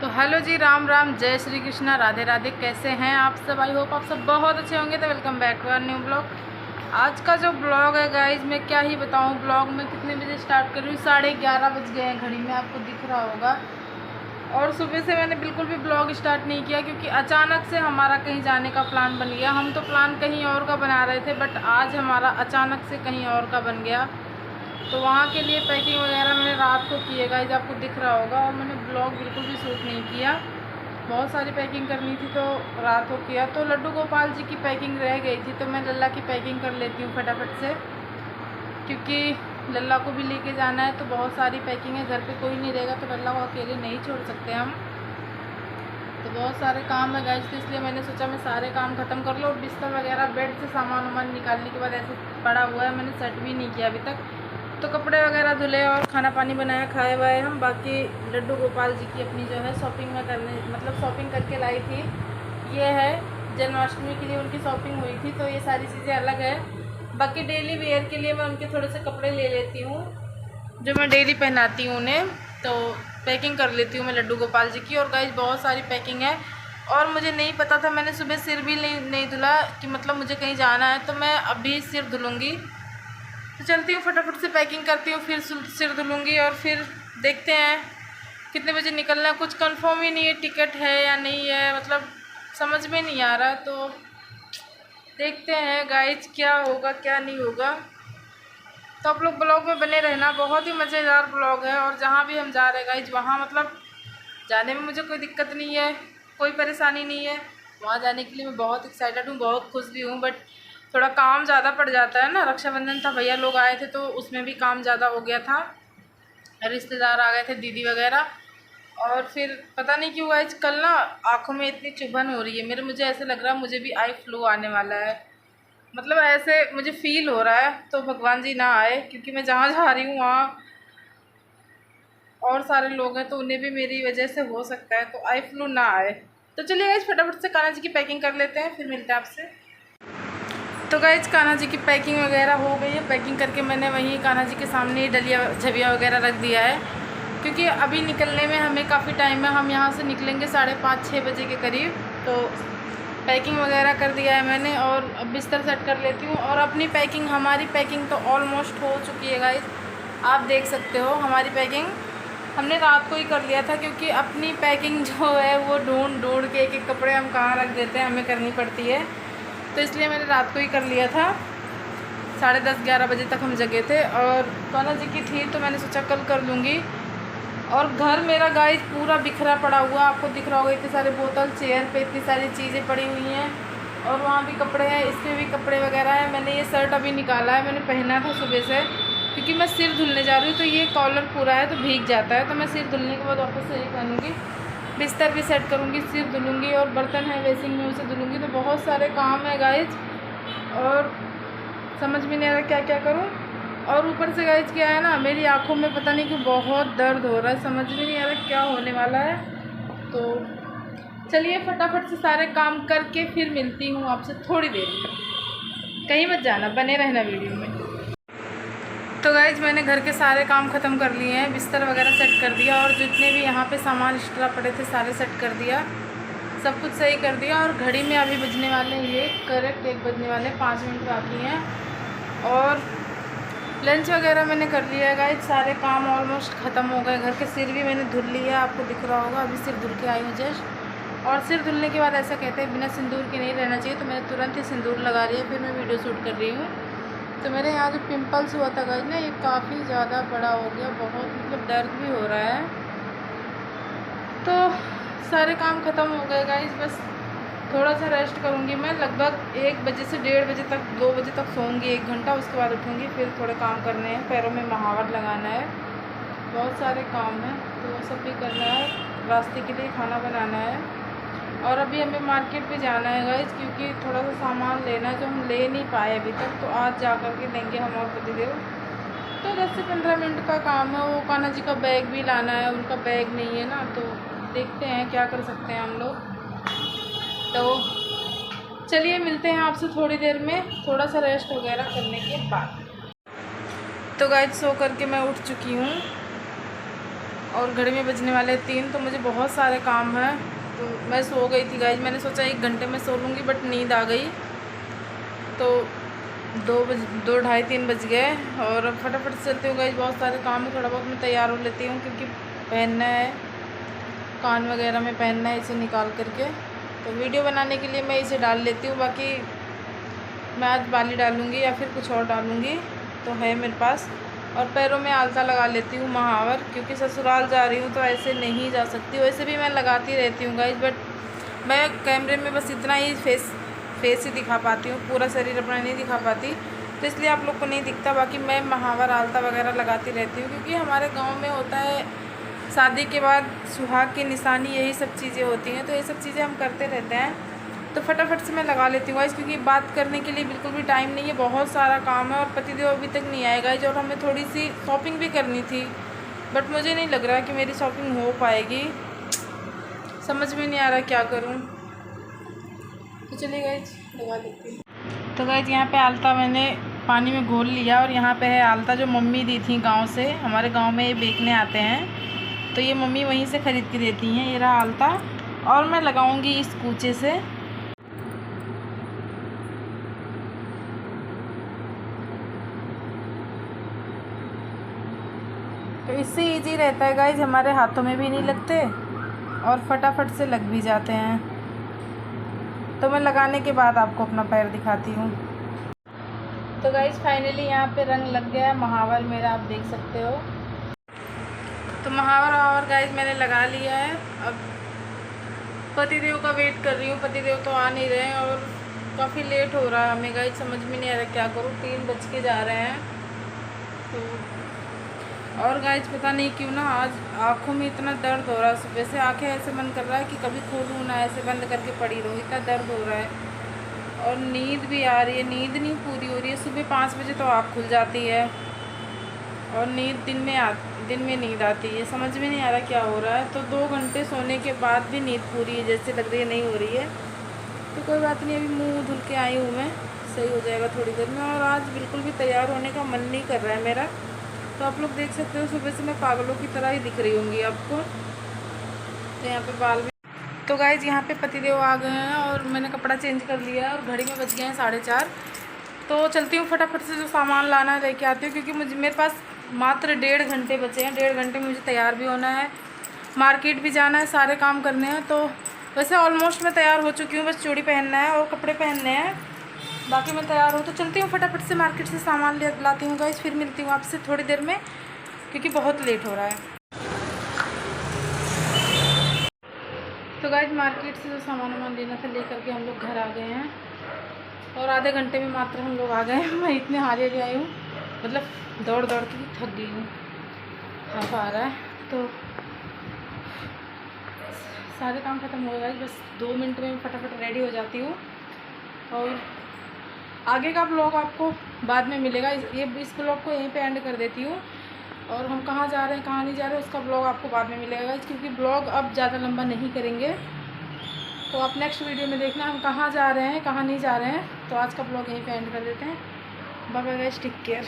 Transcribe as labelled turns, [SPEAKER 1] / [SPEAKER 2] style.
[SPEAKER 1] तो हेलो जी, राम राम, जय श्री कृष्णा, राधे राधे। कैसे हैं आप सब? आई होप आप सब बहुत अच्छे होंगे। तो welcome back to our new blog. आज का जो ब्लॉग है गाइज, मैं क्या ही बताऊं। ब्लॉग में कितने बजे स्टार्ट कर रही हूँ, 11:30 बज गए हैं घड़ी में, आपको दिख रहा होगा। और सुबह से मैंने बिल्कुल भी ब्लॉग स्टार्ट नहीं किया क्योंकि अचानक से हमारा कहीं जाने का प्लान बन गया। हम तो प्लान कहीं और का बना रहे थे, बट आज हमारा अचानक से कहीं और का बन गया। तो वहाँ के लिए पैकिंग वगैरह मैंने रात को की है गाइज, आपको दिख रहा होगा। और मैंने ब्लॉग बिल्कुल भी शूट नहीं किया, बहुत सारी पैकिंग करनी थी तो रात को किया। तो लड्डू गोपाल जी की पैकिंग रह गई थी, तो मैं लल्ला की पैकिंग कर लेती हूँ फटाफट से, क्योंकि लल्ला को भी लेके जाना है। तो बहुत सारी पैकिंग है, घर पे कोई नहीं रहेगा तो लल्ला को अकेले नहीं छोड़ सकते हम। तो बहुत सारे काम है गाइज, तो इसलिए मैंने सोचा मैं सारे काम ख़त्म कर लूँ। बिस्तर वगैरह बेड से सामान वामान निकालने के बाद ऐसे पड़ा हुआ है, मैंने सेट भी नहीं किया अभी तक। तो कपड़े वगैरह धुले और खाना पानी बनाया, खाए वाए हम। बाकी लड्डू गोपाल जी की अपनी जो है शॉपिंग में करने, मतलब शॉपिंग करके लाई थी। ये है जन्माष्टमी के लिए उनकी शॉपिंग हुई थी, तो ये सारी चीज़ें अलग है। बाकी डेली वेयर के लिए मैं उनके थोड़े से कपड़े ले लेती हूँ जो मैं डेली पहनाती हूँ उन्हें। तो पैकिंग कर लेती हूँ मैं लड्डू गोपाल जी की। और गाइस बहुत सारी पैकिंग है, और मुझे नहीं पता था, मैंने सुबह सिर भी नहीं धुला कि मतलब मुझे कहीं जाना है, तो मैं अभी सिर धुलूँगी। तो चलती हूँ फटाफट से पैकिंग करती हूँ, फिर सिर धुलूँगी और फिर देखते हैं कितने बजे निकलना है। कुछ कंफर्म ही नहीं है, टिकट है या नहीं है, मतलब समझ में नहीं आ रहा। तो देखते हैं गाइज क्या होगा क्या नहीं होगा। तो आप लोग ब्लॉग में बने रहना, बहुत ही मज़ेदार ब्लॉग है। और जहाँ भी हम जा रहे हैं गाइज, वहाँ मतलब जाने में मुझे कोई दिक्कत नहीं है, कोई परेशानी नहीं है। वहाँ जाने के लिए मैं बहुत एक्साइटेड हूँ, बहुत खुश भी हूँ, बट थोड़ा काम ज़्यादा पड़ जाता है ना। रक्षाबंधन था, भैया लोग आए थे, तो उसमें भी काम ज़्यादा हो गया था। रिश्तेदार आ गए थे, दीदी वगैरह। और फिर पता नहीं क्यों आज कल ना आँखों में इतनी चुभन हो रही है मुझे ऐसे लग रहा है मुझे भी आई फ्लू आने वाला है, मतलब ऐसे मुझे फील हो रहा है। तो भगवान जी ना आए, क्योंकि मैं जहाँ जा रही हूँ वहाँ और सारे लोग हैं, तो उन्हें भी मेरी वजह से हो सकता है, तो आई फ्लू ना आए। तो चलिए गाइज फटाफट से कान्हा जी की पैकिंग कर लेते हैं, फिर मिलते हैं आपसे। तो गाइज कान्हा जी की पैकिंग वगैरह हो गई है। पैकिंग करके मैंने वहीं कान्हा जी के सामने डलिया झबिया वगैरह रख दिया है, क्योंकि अभी निकलने में हमें काफ़ी टाइम है। हम यहाँ से निकलेंगे 5:30-6 बजे के करीब। तो पैकिंग वगैरह कर दिया है मैंने, और अब बिस्तर सेट कर लेती हूँ। और अपनी पैकिंग, हमारी पैकिंग तो ऑलमोस्ट हो चुकी है गाइज, आप देख सकते हो। हमारी पैकिंग हमने रात को ही कर लिया था, क्योंकि अपनी पैकिंग जो है वो ढूंढ के एक कपड़े हम कहाँ रख देते हैं, हमें करनी पड़ती है। तो इसलिए मैंने रात को ही कर लिया था। 10:30-11 बजे तक हम जगे थे, और कान्हा जी की थी तो मैंने सोचा कल कर लूँगी। और घर मेरा गाइस पूरा बिखरा पड़ा हुआ, आपको दिख रहा होगा। इतने सारे बोतल, चेयर पे इतनी सारी चीज़ें पड़ी हुई हैं, और वहाँ भी कपड़े हैं, इस पर भी कपड़े वगैरह हैं। मैंने ये शर्ट अभी निकाला है, मैंने पहना था सुबह से, क्योंकि मैं सिर धुलने जा रही हूँ। तो ये कॉलर पूरा है तो भीग जाता है, तो मैं सिर धुलने के बाद वापस से यही पहनूँगी। बिस्तर भी सेट करूँगी, सिर धुलूँगी, और बर्तन है बेसिन में उसे धुलूँगी। तो बहुत सारे काम है गाइज, और समझ में नहीं आ रहा क्या क्या करूँ। और ऊपर से गाइज क्या है ना, मेरी आंखों में पता नहीं क्यों बहुत दर्द हो रहा है, समझ में नहीं आ रहा क्या होने वाला है। तो चलिए फटाफट से सारे काम करके फिर मिलती हूँ आपसे थोड़ी देर में। कहीं मत जाना, बने रहना वीडियो में। तो गाइज मैंने घर के सारे काम ख़त्म कर लिए हैं, बिस्तर वगैरह सेट कर दिया, और जितने भी यहाँ पे सामान एक्स्ट्रा पड़े थे सारे सेट कर दिया, सब कुछ सही कर दिया। और घड़ी में अभी बजने वाले हैं, ये करेक्ट 1 बजने वाले, 5 मिनट बाकी हैं। और लंच वगैरह मैंने कर लिया है गाइज, सारे काम ऑलमोस्ट ख़त्म हो गए। घर के सिर भी मैंने धुल लिया, आपको दिख रहा होगा। अभी सिर धुल के आई हूँ जस्ट। और सिर धुलने के बाद ऐसा कहते हैं बिना सिंदूर के नहीं रहना चाहिए, तो मैंने तुरंत ही सिंदूर लगा लिया, फिर मैं वीडियो शूट कर रही हूँ। तो मेरे यहाँ जो पिंपल्स हुआ था गाइज ना, ये काफ़ी ज़्यादा बड़ा हो गया, बहुत मतलब दर्द भी हो रहा है। तो सारे काम ख़त्म हो गए गाइज, बस थोड़ा सा रेस्ट करूँगी मैं। लगभग 1 बजे से 1:30 बजे तक, 2 बजे तक सोऊंगी 1 घंटा, उसके बाद उठूँगी। फिर थोड़े काम करने हैं, पैरों में महावर लगाना है, बहुत सारे काम हैं, तो वो सब भी करना है। रास्ते के लिए खाना बनाना है, और अभी हमें मार्केट भी जाना है गाइज, क्योंकि थोड़ा सा सामान लेना है जो हम ले नहीं पाए अभी तक, तो आज जा कर के लेंगे हम और पतिदेव। तो 10 से 15 मिनट का काम है। वो कान्हा जी का बैग भी लाना है, उनका बैग नहीं है ना, तो देखते हैं क्या कर सकते हैं हम लोग। तो चलिए मिलते हैं आपसे थोड़ी देर में, थोड़ा सा रेस्ट वगैरह करने के बाद। तो गाइज सो करके मैं उठ चुकी हूँ, और घड़ी में बजने वाले 3, तो मुझे बहुत सारे काम हैं। तो मैं सो गई थी गाइज, मैंने सोचा 1 घंटे में सो लूँगी, बट नींद आ गई। तो 2 ढाई 3 बज गए और अब फटाफट से चलती हूँ गाइज, बहुत सारे काम है। थोड़ा बहुत मैं तैयार हो लेती हूँ क्योंकि पहनना है, कान वगैरह में पहनना है इसे निकाल करके। तो वीडियो बनाने के लिए मैं इसे डाल लेती हूँ, बाकी मैं आज बाली डालूँगी या फिर कुछ और डालूँगी तो है मेरे पास। और पैरों में आलता लगा लेती हूँ महावर, क्योंकि ससुराल जा रही हूँ तो ऐसे नहीं जा सकती। वैसे भी मैं लगाती रहती हूँ गाइज, बट मैं कैमरे में बस इतना ही फेस ही दिखा पाती हूँ, पूरा शरीर अपना नहीं दिखा पाती, तो इसलिए आप लोग को नहीं दिखता। बाकी मैं महावर आलता वगैरह लगाती रहती हूँ, क्योंकि हमारे गाँव में होता है शादी के बाद सुहाग की निशानी, यही सब चीज़ें होती हैं, तो ये सब चीज़ें हम करते रहते हैं। तो फटाफट से मैं लगा लेती हूँ गाइस, क्योंकि बात करने के लिए बिल्कुल भी टाइम नहीं है, बहुत सारा काम है और पतिदेव अभी तक नहीं आए गाइस। और हमें थोड़ी सी शॉपिंग भी करनी थी, बट मुझे नहीं लग रहा कि मेरी शॉपिंग हो पाएगी, समझ में नहीं आ रहा क्या करूँ। तो चलिए गाइस लगा लेती हूँ। तो गाइस यहाँ पे आलता मैंने पानी में घोल लिया, और यहाँ पे है आलता जो मम्मी दी थी गाँव से। हमारे गाँव में ये बेचने आते हैं, तो ये मम्मी वहीं से ख़रीद के देती हैं। ये रहा आलता, और मैं लगाऊंगी इस कूचे से। तो इससे इजी रहता है गाइज, हमारे हाथों में भी नहीं लगते और फटाफट से लग भी जाते हैं। तो मैं लगाने के बाद आपको अपना पैर दिखाती हूँ। तो गाइज फाइनली यहाँ पे रंग लग गया है महावर मेरा, आप देख सकते हो। तो महावर और गाइज मैंने लगा लिया है। अब पतिदेव का वेट कर रही हूँ, पतिदेव तो आ नहीं रहे हैं और काफ़ी लेट हो रहा है हमें गाइज, समझ में नहीं आ रहा क्या करूँ। 3 बज के जा रहे हैं। तो और गाइज पता नहीं क्यों ना आज आँखों में इतना दर्द हो रहा है। सुबह से आँखें ऐसे मन कर रहा है कि कभी खोलूँ ना, ऐसे बंद करके पड़ी रहूँ, इतना दर्द हो रहा है। और नींद भी आ रही है, नींद नहीं पूरी हो रही है। सुबह 5 बजे तो आँख खुल जाती है और दिन में नींद आती है, समझ में नहीं आ रहा क्या हो रहा है। तो 2 घंटे सोने के बाद भी नींद पूरी है जैसे लग रही है, नहीं हो रही है। तो कोई बात नहीं, अभी मुँह धुल के आई हूँ मैं, सही हो जाएगा थोड़ी देर में। और आज बिल्कुल भी तैयार होने का मन नहीं कर रहा है मेरा। तो आप लोग देख सकते हो सुबह से मैं पागलों की तरह ही दिख रही होंगी आपको। तो यहाँ पे बाल भी, तो गाइज यहाँ पे पतिदेव आ गए हैं और मैंने कपड़ा चेंज कर लिया है और घड़ी में बज गए हैं 4:30। तो चलती हूँ फटाफट से जो सामान लाना है लेके आती हूँ, क्योंकि मेरे पास मात्र 1.5 घंटे बचे हैं। 1.5 घंटे में मुझे तैयार भी होना है, मार्केट भी जाना है, सारे काम करने हैं। तो वैसे ऑलमोस्ट मैं तैयार हो चुकी हूँ, बस चूड़ी पहनना है और कपड़े पहनने हैं, बाकी मैं तैयार हूँ। तो चलती हूँ फटाफट से मार्केट से सामान लाती हूँ गाइस, फिर मिलती हूँ आपसे थोड़ी देर में, क्योंकि बहुत लेट हो रहा है। तो गाइस मार्केट से जो सामान लेना था लेकर के हम लोग घर आ गए हैं और आधे घंटे में मात्र हम लोग आ गए हैं। मैं इतने हारे ले आई हूँ, मतलब दौड़ दौड़ के थक गई हूँ, हाफ आ रहा है। तो सारे काम ख़त्म हो गए, बस 2 मिनट में फटाफट रेडी हो जाती हूँ। और आगे का ब्लॉग आपको बाद में मिलेगा, इस ब्लॉग को यहीं पे एंड कर देती हूँ। और हम कहाँ जा रहे हैं कहाँ नहीं जा रहे हैं उसका ब्लॉग आपको बाद में मिलेगा, क्योंकि ब्लॉग अब ज़्यादा लंबा नहीं करेंगे। तो आप नेक्स्ट वीडियो में देखना हम कहाँ जा रहे हैं कहाँ नहीं जा रहे हैं। तो आज का ब्लॉग यहीं पे एंड कर देते हैं। Bye bye guys, take care.